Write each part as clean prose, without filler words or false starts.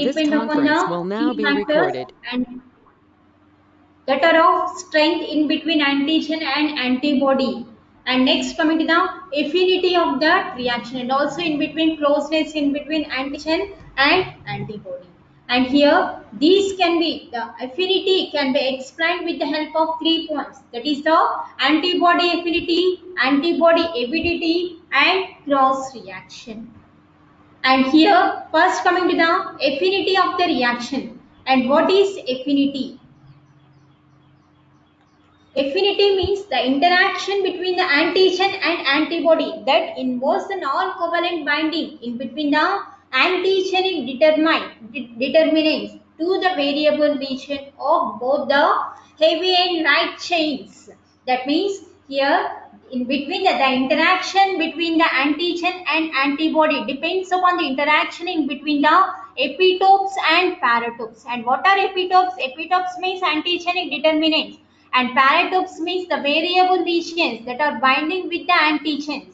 This depend upon conference will the now key be factors recorded. and that are of strength in between antigen and antibody. And next coming to the affinity of that reaction and also in between closeness in between antigen and antibody. And here these can be the affinity can be explained with the help of 3 points, that is the antibody affinity, antibody avidity and cross reaction. And here first coming to the affinity of the reaction. And what is affinity? Affinity means the interaction between the antigen and antibody that involves the non-covalent binding in between the antigenic determinants to the variable region of both the heavy and light chains. That means here in between the interaction between the antigen and antibody depends upon the interaction in between the epitopes and paratopes. And what are epitopes? Epitopes means antigenic determinants and paratopes means the variable regions that are binding with the antigens.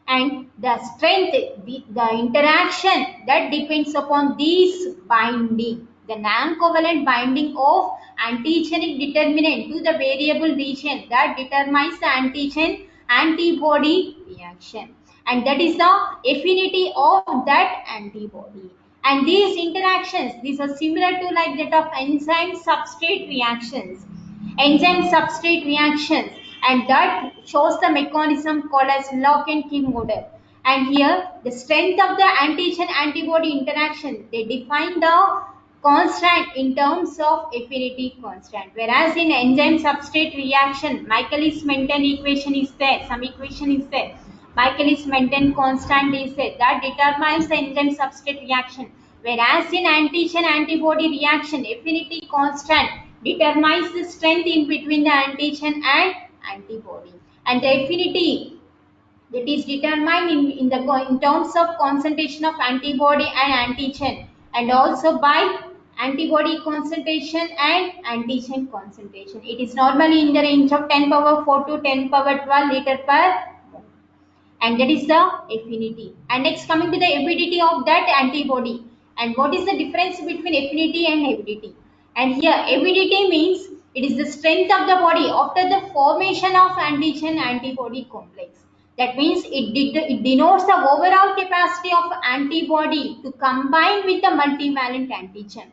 And the strength, the interaction that depends upon these binding, the non-covalent binding of antigenic determinant to the variable region that determines the antigen antibody reaction, and that is the affinity of that antibody. And these interactions, these are similar to like that of enzyme substrate reactions, enzyme substrate reactions, and that shows the mechanism called as lock and key model. And here the strength of the antigen antibody interaction, they define the constant in terms of affinity constant, whereas in enzyme substrate reaction Michaelis Menten equation is there, some equation is there, Michaelis Menten constant is there that determines the enzyme substrate reaction, whereas in antigen antibody reaction affinity constant determines the strength in between the antigen and antibody. And the affinity that is determined in terms of concentration of antibody and antigen, and also by antibody concentration and antigen concentration. It is normally in the range of 10 power 4 to 10 power 12 liter per mole, and that is the affinity. And next coming to the avidity of that antibody, and what is the difference between affinity and avidity? And here avidity means it is the strength of the body after the formation of antigen antibody complex. That means it denotes the overall capacity of antibody to combine with the multivalent antigen,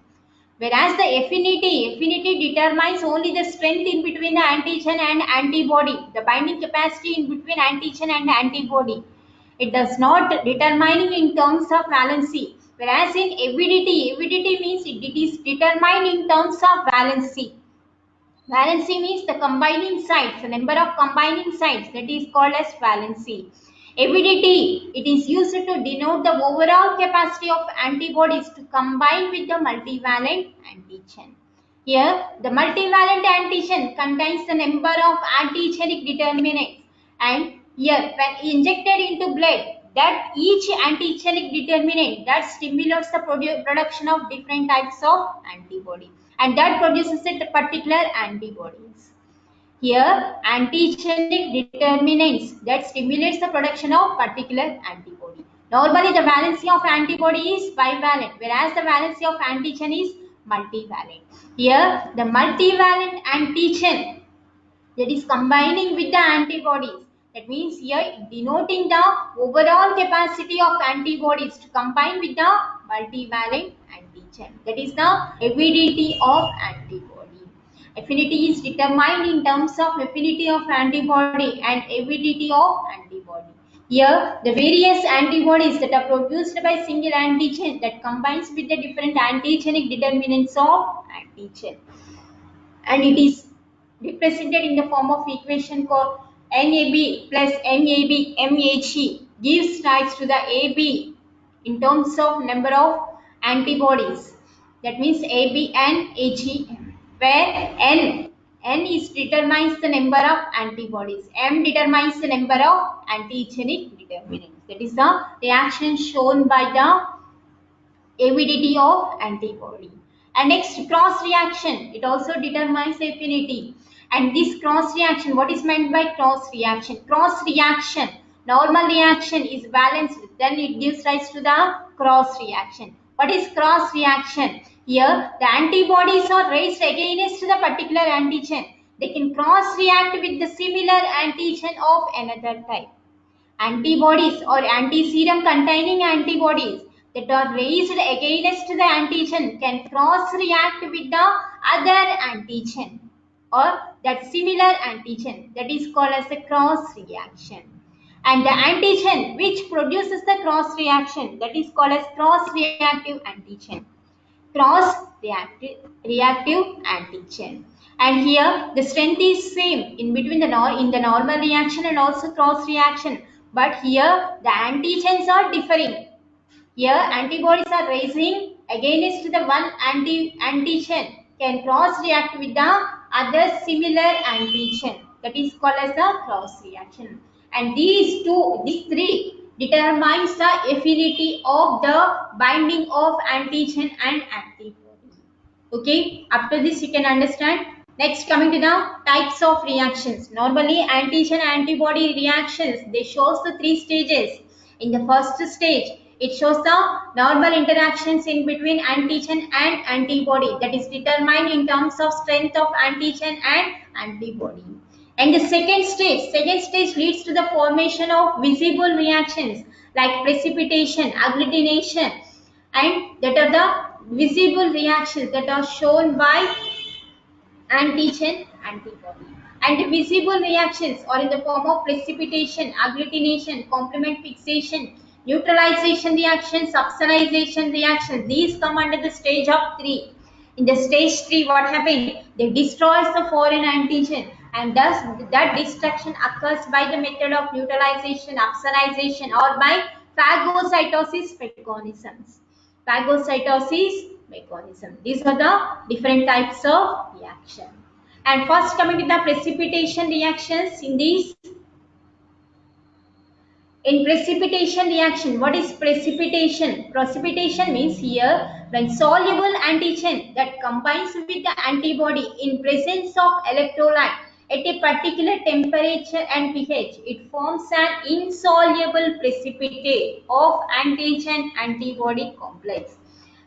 whereas the affinity determines only the strength in between the antigen and antibody, the binding capacity in between antigen and antibody. It does not determine in terms of valency, whereas in avidity means it is determined in terms of valency. Valency means the combining sites, the number of combining sites, that is called as valency. Avidity, it is used to denote the overall capacity of antibodies to combine with the multivalent antigen. Here, the multivalent antigen contains the number of antigenic determinants, and here when injected into blood, that each antigenic determinant that stimulates the production of different types of antibody, and that produces a particular antibodies. Here, antigenic determinants that stimulates the production of particular antibody. Normally, the valency of antibody is bivalent, whereas the valency of antigen is multivalent. Here, the multivalent antigen that is combining with the antibodies. That means here denoting the overall capacity of antibodies to combine with the multivalent antigen. That is the avidity of antibody. Affinity is determined in terms of affinity of antibody and avidity of antibody. Here, the various antibodies that are produced by single antigen that combines with the different antigenic determinants of antigen, and it is represented in the form of equation called NAB plus MAB MAG gives rise to the AB in terms of number of antibodies. That means AB and AGM, where N is determines the number of antibodies, M determines the number of antigenic determinants. That is the reaction shown by the avidity of antibody. And next, cross reaction, it also determines the affinity. And this cross reaction, what is meant by cross reaction? Cross reaction, normal reaction is balanced, then it gives rise to the cross reaction. What is cross reaction? Here, the antibodies are raised against the particular antigen. They can cross react with the similar antigen of another type. Antibodies or antiserum containing antibodies that are raised against the antigen can cross react with the other antigen or that similar antigen, that is called as a cross reaction. And the antigen which produces the cross reaction, that is called as cross reactive antigen. Cross reactive antigen. And here the strength is same in between in the normal reaction and also cross reaction, but here the antigens are differing. Here antibodies are raising against the one antigen can cross react with the other similar antigen, that is called as a cross reaction. And these three determines the affinity of the binding of antigen and antibody. Okay, up to this you can understand. Next, coming to the types of reactions. Normally antigen antibody reactions, they shows the three stages. In the first stage, it shows the normal interactions in between antigen and antibody, that is determined in terms of strength of antigen and antibody. And the second stage leads to the formation of visible reactions like precipitation, agglutination, and that are the visible reactions that are shown by antigen antibody. And the visible reactions are in the form of precipitation, agglutination, complement fixation, neutralization reaction, subsolization reaction. These come under the stage of 3. In the stage 3, what happened? They destroys the foreign antigen, and thus that destruction occurs by the method of neutralization, subsolization, or by phagocytosis mechanisms. Phagocytosis mechanism. These are the different types of reaction. And first, coming to the precipitation reactions, in precipitation reaction, what is precipitation? Precipitation means here when soluble antigen that combines with the antibody in presence of electrolyte at a particular temperature and pH, it forms an insoluble precipitate of antigen antibody complex.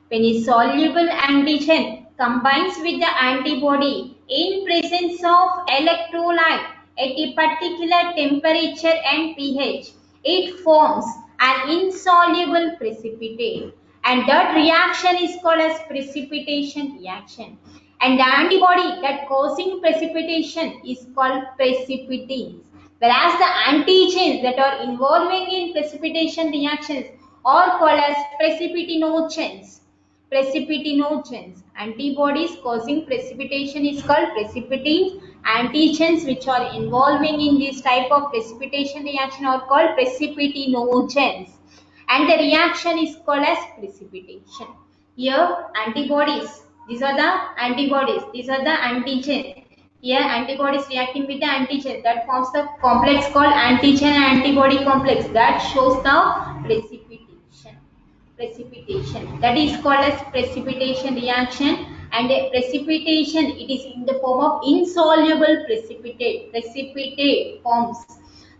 When a soluble antigen combines with the antibody in presence of electrolyte at a particular temperature and pH, it forms an insoluble precipitate, and that reaction is called as precipitation reaction. And the antibody that causing precipitation is called precipitins, whereas the antigens that are involving in precipitation reactions are called as precipitinogens. Precipitinogens. Antibodies causing precipitation is called precipitins. Antigens which are involving in this type of precipitation reaction are called precipitinogens. And the reaction is called as precipitation. Here antibodies. These are the antibodies. These are the antigens. Here antibodies reacting with the antigen, that forms the complex called antigen antibody complex, that shows the precipitation, that is called as precipitation reaction. And a precipitation, it is in the form of insoluble precipitate forms,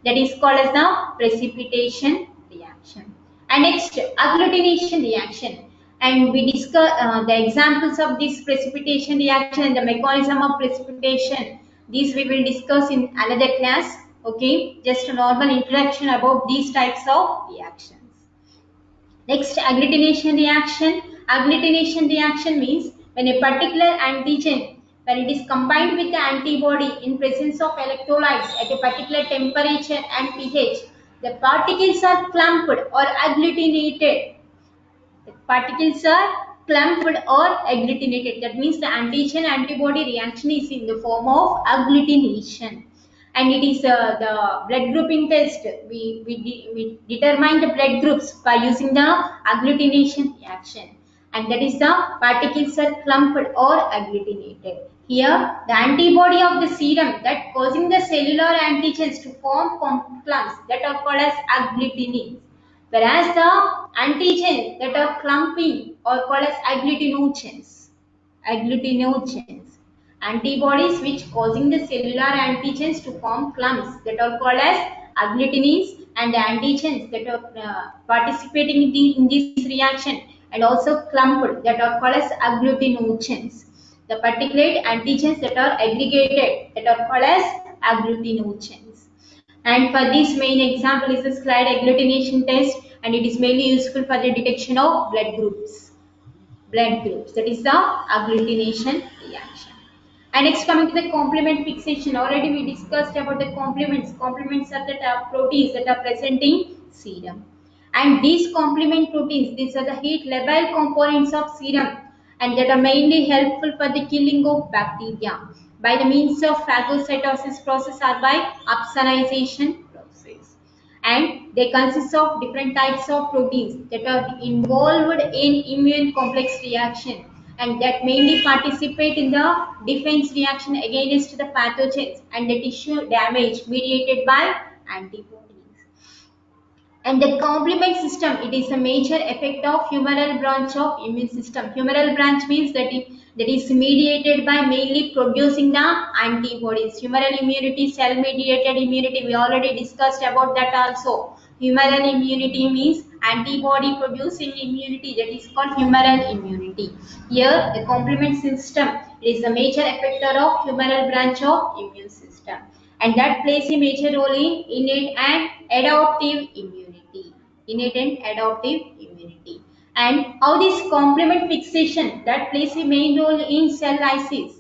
that is called as the precipitation reaction. And next, agglutination reaction, and we discuss the examples of this precipitation reaction and the mechanism of precipitation. These we will discuss in another class. Okay, just a normal introduction about these types of reactions. Next, agglutination reaction. Agglutination reaction means when a particular antigen, when it is combined with the antibody in presence of electrolytes at a particular temperature and pH, the particles are clumped or agglutinated. The particles are clumped or agglutinated. That means the antigen antibody reaction is in the form of agglutination. And it is the blood grouping test. We determine the blood groups by using the agglutination reaction, and that is the particles are clumped or agglutinated. Here the antibody of the serum that causing the cellular antigens to form clumps, that are called as agglutinins, whereas the antigens that are clumping are called as agglutinogens. Antibodies which causing the cellular antigens to form clumps, that are called as agglutinins, and the antigens that are participating in this reaction, and also clumped that are called as agglutinogens. The particulate antigens that are aggregated that are called as agglutinogens. And for this main example is the slide agglutination test, and it is mainly useful for the detection of blood groups. That is the agglutination reaction. And next, coming to the complement fixation, already we discussed about the complements. Complements are the proteins that are present in serum, and these complement proteins, these are the heat labile components of serum, and that are mainly helpful for the killing of bacteria by the means of phagocytosis process or by opsonization process. And they consist of different types of proteins that are involved in immune complex reaction, and that mainly participate in the defense reaction against the pathogens and the tissue damage mediated by antibodies. And the complement system, it is a major effect of humoral branch of immune system. Humoral branch means that is mediated by mainly producing the antibodies. Humoral immunity, cell mediated immunity, we already discussed about that also. Humoral immunity means antibody producing immunity, that is called humoral immunity. Here the complement system is the major effector of humoral branch of immune system, and that plays a major role in innate and adaptive immunity. Innate and adaptive immunity. And how this complement fixation that plays a main role in cell lysis.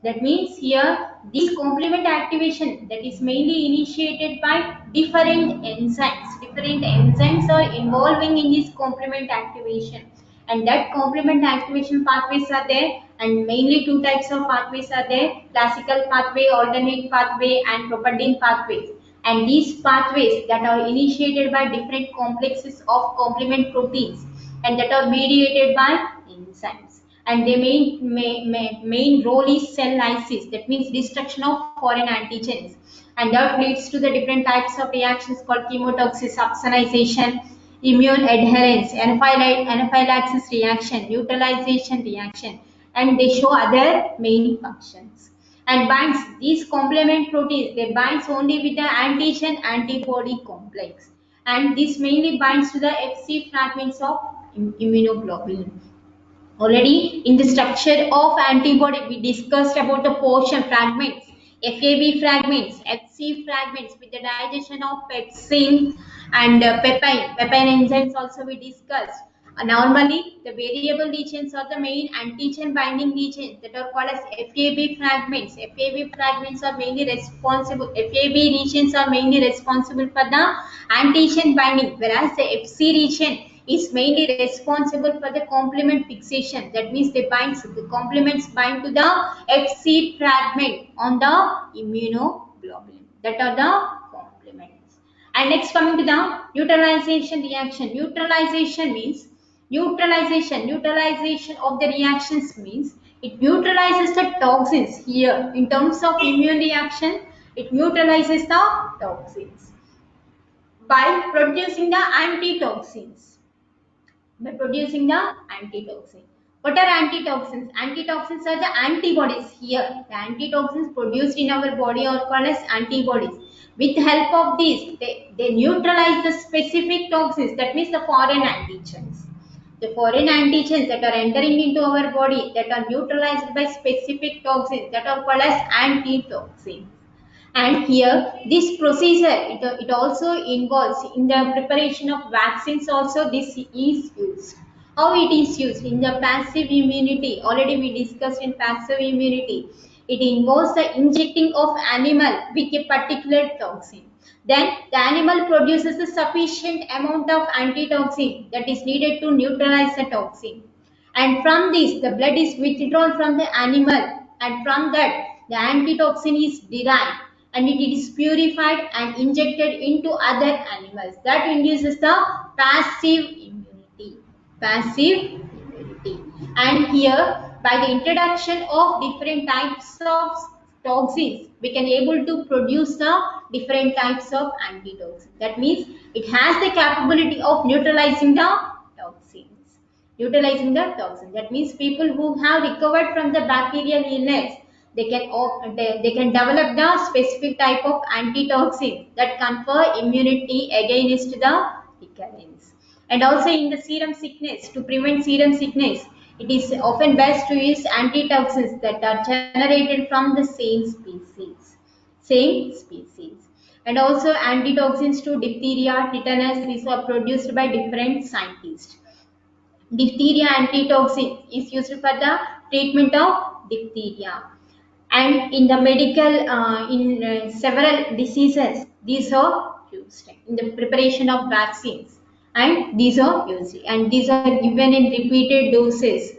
That means here this complement activation that is mainly initiated by different enzymes. Different enzymes are involving in this complement activation, and that complement activation pathways are there, and mainly two types of pathways are there: classical pathway, alternate pathway, and Properdin pathways. And these pathways that are initiated by different complexes of complement proteins, and that are mediated by enzymes, and their main role is cell lysis, that means destruction of foreign antigens, and that leads to the different types of reactions called chemotoxis, opsonization, immune adherence, anaphylaxis reaction, neutralization reaction, and they show other main functions. And binds these complement proteins, they binds only with the antigen antibody complex, and this mainly binds to the Fc fragments of immunoglobulin. Already in the structure of antibody, we discussed about the portion fragments, FAB fragments, FC fragments with the digestion of pepsin and pepine. Pepine enzymes also we discussed. Normally, the variable regions are the main antigen binding regions that are called as FAB fragments. FAB fragments are mainly responsible. FAB regions are mainly responsible for the antigen binding, whereas the FC region is mainly responsible for the complement fixation. That means the complements bind to the Fc fragment on the immunoglobulin. That are the complements. And next, coming to the neutralization reaction. Neutralization of the reactions means it neutralizes the toxins. Here in terms of immune reaction, it neutralizes the toxins by producing the antitoxins. What are antitoxins? Antitoxins are the antibodies here. The antitoxins produced in our body are called as antibodies. With help of these, they neutralize the specific toxins, that means the foreign antigens. The foreign antigens that are entering into our body, that are neutralized by specific toxins, that are called as antitoxins. And here this procedure, it also involves in the preparation of vaccines also. This is used. How it is used? In the passive immunity, already we discussed in passive immunity, it involves the injecting of animal with a particular toxin. Then the animal produces a sufficient amount of antitoxin that is needed to neutralize the toxin, and from this the blood is withdrawn from the animal, and from that the antitoxin is derived, and it is purified and injected into other animals. That induces the passive immunity. And here, by the introduction of different types of toxins, we can able to produce the different types of antitoxins. That means it has the capability of neutralizing the toxins. That means people who have recovered from the bacterial illness, they can develop the specific type of antitoxin that confer immunity against the recurrence. And also in the serum sickness, to prevent serum sickness, it is often best to use antitoxins that are generated from the same species. Same species. And also antitoxins to diphtheria, tetanus, these are produced by different scientists. Diphtheria antitoxin is used for the treatment of diphtheria. And in the medical, in several diseases, these are used in the preparation of vaccines, and these are used, and these are given in repeated doses,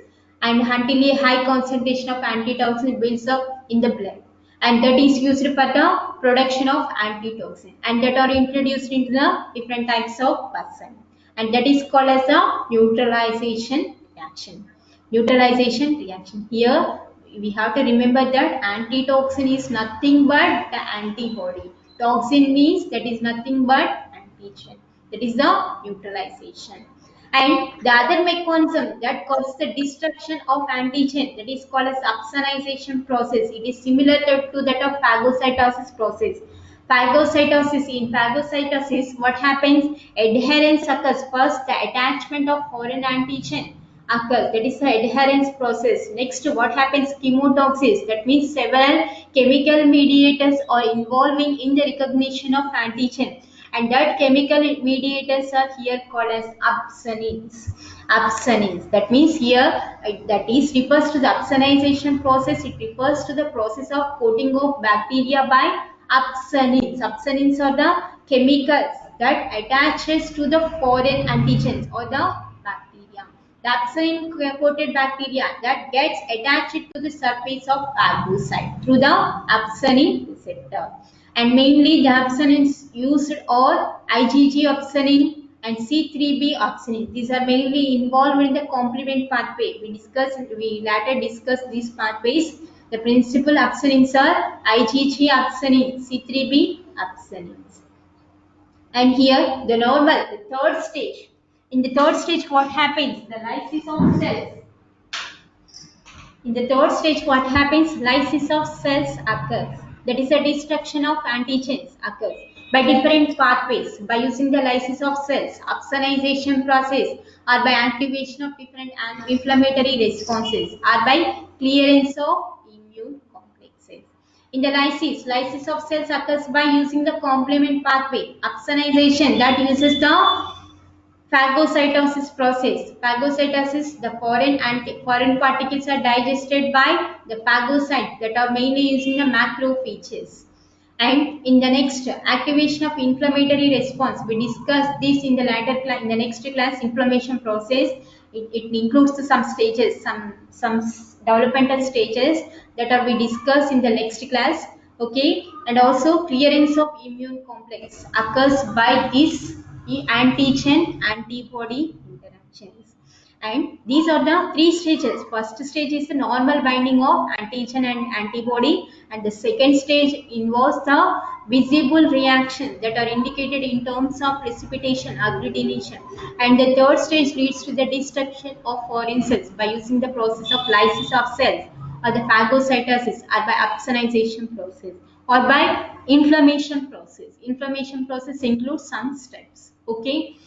and until a high concentration of antitoxin builds up in the blood, and that is used for the production of antitoxin, and that are introduced into the different types of person, and that is called as a neutralization reaction. Neutralization reaction. Here we have to remember that antitoxin is nothing but the antibody. Toxin means that is nothing but antigen. That is the neutralization. And the other mechanism that causes the destruction of antigen, that is called as opsonization process. It is similar to that of phagocytosis process. In phagocytosis, what happens? Adherence occurs. First, the attachment of foreign antigen occurs. That is the adherence process. Next, what happens? Chemotaxis. That means several chemical mediators are involving in the recognition of antigen, and that chemical mediators are here called as opsonins. Opsonins. That means here that is refers to the opsonization process. It refers to the process of coating of bacteria by opsonins. Opsonins are the chemicals that attaches to the foreign antigens or the bacteria. The opsonin coated bacteria that gets attached to the surface of phagocyte through the opsonin receptor. And mainly the opsonins used are IgG opsonin and C3b opsonin. These are mainly involved in the complement pathway. We later discussed these pathways. The principal opsonins are IgG opsonin, C3b opsonins. And here the normal, the third stage. In the third stage, what happens? The lysis of cells. In the third stage, what happens? Lysis of cells occurs. That is, a destruction of antigens occurs by different pathways, by using the lysis of cells, opsonization process, or by activation of different inflammatory responses, or by clearance of immune complexes. In the lysis of cells occurs by using the complement pathway. Opsonization, that uses the phagocytosis process. Phagocytosis, the foreign particles are digested by the phagocytes that are mainly using the macrophages. And in the next, activation of inflammatory response. We discussed this in the later class, in the next class, inflammation process. It includes some stages, some developmental stages that are we discussed in the next class. Okay, and also clearance of immune complex occurs by this antigen antibody interactions. And these are the three stages. First stage is the normal binding of antigen and antibody, and the second stage involves the visible reaction that are indicated in terms of precipitation, agglutination, and the third stage leads to the destruction of foreign cells by using the process of lysis of cells, or the phagocytosis, or by opsonization process, or by inflammation process. Inflammation process includes some steps. Okay,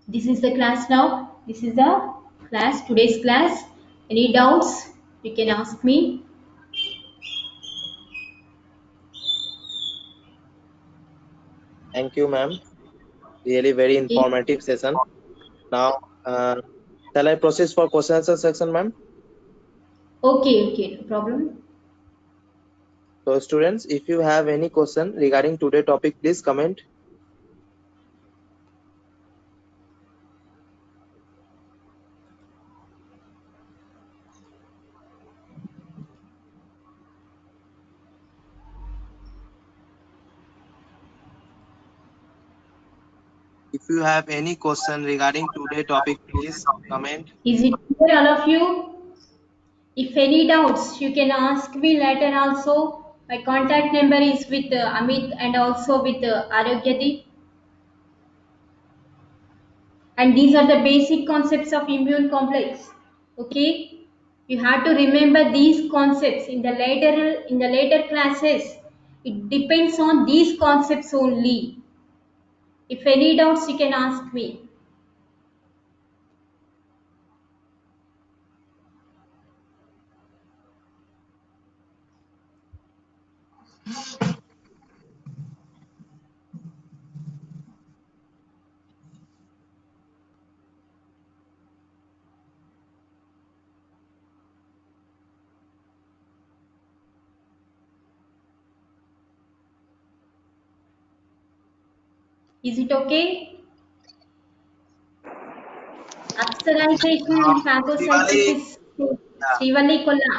this is the class now. This is the class, today's class. Any doubts you can ask me. Thank you, ma'am. Really very Okay, informative session. Now, shall I proceed for question answer section, ma'am? okay, no problem. So, students, if you have any question regarding today's topic, please comment. If you have any question regarding today's topic, please comment. Is it clear, all of you? If any doubts, you can ask me later also. My contact number is with Amit and also with Arogyati. And these are the basic concepts of immune complex. Okay, you have to remember these concepts in the later classes. It depends on these concepts only. If any doubts, you can ask me. Is it okay? Upsonization and Shivali, phagocytosis. yeah. Srivali Kolla.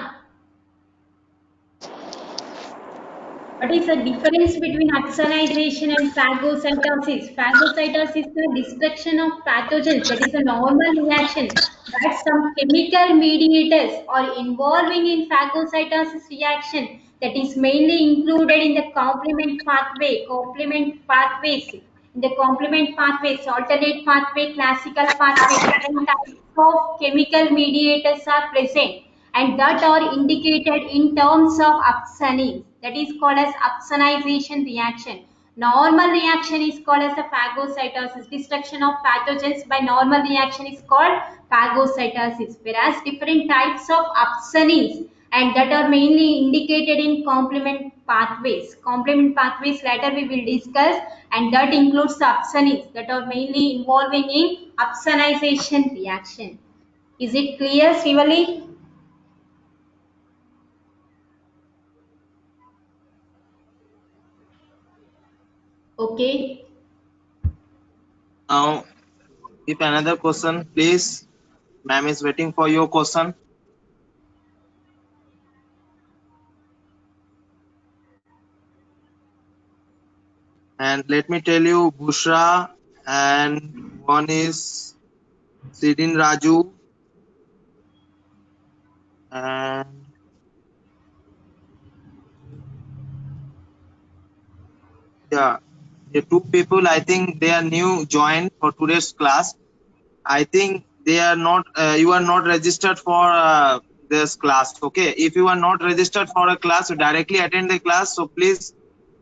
What is the difference between upsonization and phagocytosis? Phagocytosis is the destruction of pathogens. That is a normal reaction. But some chemical mediators are involving in phagocytosis reaction that is mainly included in the complement pathways. In the complement pathways, alternate pathway, classical pathway, different types of chemical mediators are present and that are indicated in terms of upsoning. That is called as upsonization reaction. Normal reaction is called as the phagocytosis. Destruction of pathogens by normal reaction is called phagocytosis. Whereas different types of upsonings and that are mainly indicated in complement pathways. Complement pathways later we will discuss and that includes the upsonings that are mainly involving in upsonization reaction. Is it clear, Srivali? Okay. Now, if another question, please. Ma'am is waiting for your question. And let me tell you, Bushra and one is Sidin Raju and yeah, the two people I think they are new joined for today's class. I think they are not. You are not registered for this class. Okay, if you are not registered for a class, you directly attend the class. So please,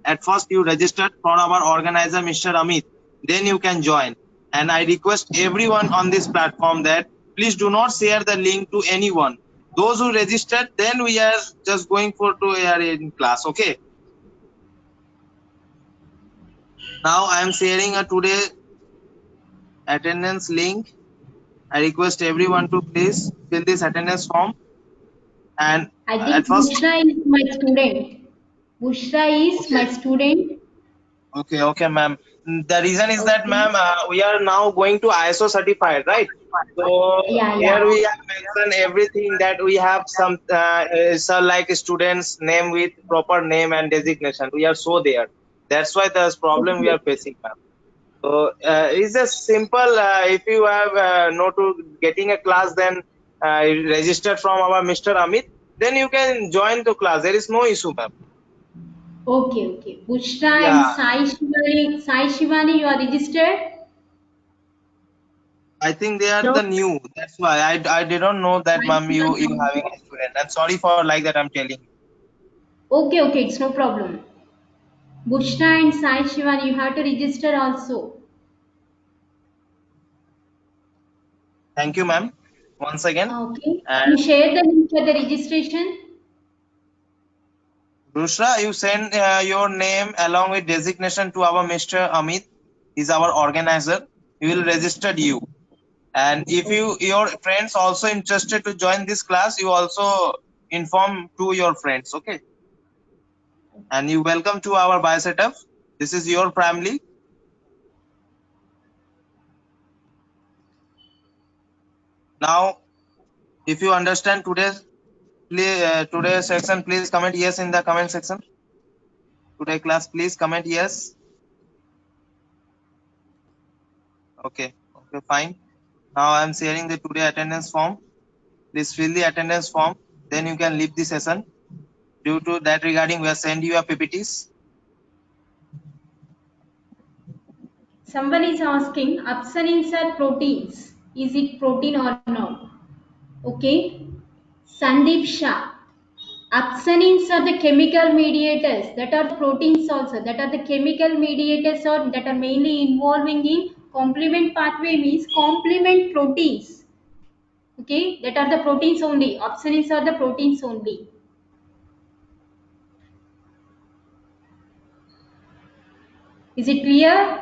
at first you registered for our organizer, Mr. Amit. Then you can join. And I request everyone on this platform that please do not share the link to anyone. Those who registered, then we are just going for to air in class. Okay. Now I am sharing a today attendance link. I request everyone to please fill this attendance form. And I at think first, Bushra is my student. Bushra is my okay, student. okay, ma'am. The reason is that, Okay. ma'am, we are now going to ISO certified, right? So Yeah, yeah. here we have mentioned everything that we have some so like students name with proper name and designation. We are so there. That's why there's problem we Okay. are facing, ma'am. So it's just simple. If you have no to getting a class, then registered from our Mr. Amit, then you can join the class. There is no issue, ma'am. Okay, okay. Bushra and Yeah, Sai Shivani, you are registered? I think they are No. the new. That's why I didn't know that, Sai ma'am. You Shivani. having a student. I'm sorry for like that. I'm telling you. Okay, okay, it's no problem. Bushra and Sai Shivani, you have to register also. Thank you, ma'am. Once again. Okay. You And share the link for the registration? Rushra, you send your name along with designation to our Mr. Amit. He's our organizer. He will register you. And if Okay. your friends also interested to join this class, you also inform to your friends. Okay. And you welcome to our bio setup. This is your family. Now, if you understand today's section, please comment yes in the comment section. Today class, please comment yes. Okay. Okay, fine. Now I am sharing the today attendance form. Please fill the attendance form. Then you can leave the session. Due to that regarding, we are send you a PPTs. Someone is asking, upsonins are proteins. Is it protein or not? Okay. Sandeep Shah. Upsonins are the chemical mediators that are proteins also. That are the chemical mediators or that are mainly involving in complement pathway means complement proteins. Okay, that are the proteins only. Upsonins are the proteins only. Is it clear?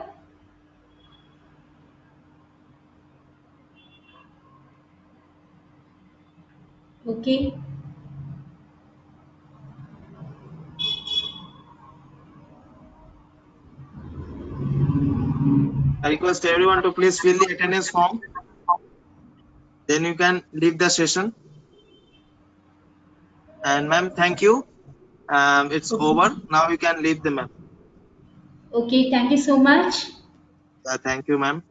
Okay. I request everyone to please fill the attendance form. Then you can leave the session. And ma'am, thank you. It's Okay. over. Now you can leave the ma'am. Okay, thank you so much. Thank you, ma'am.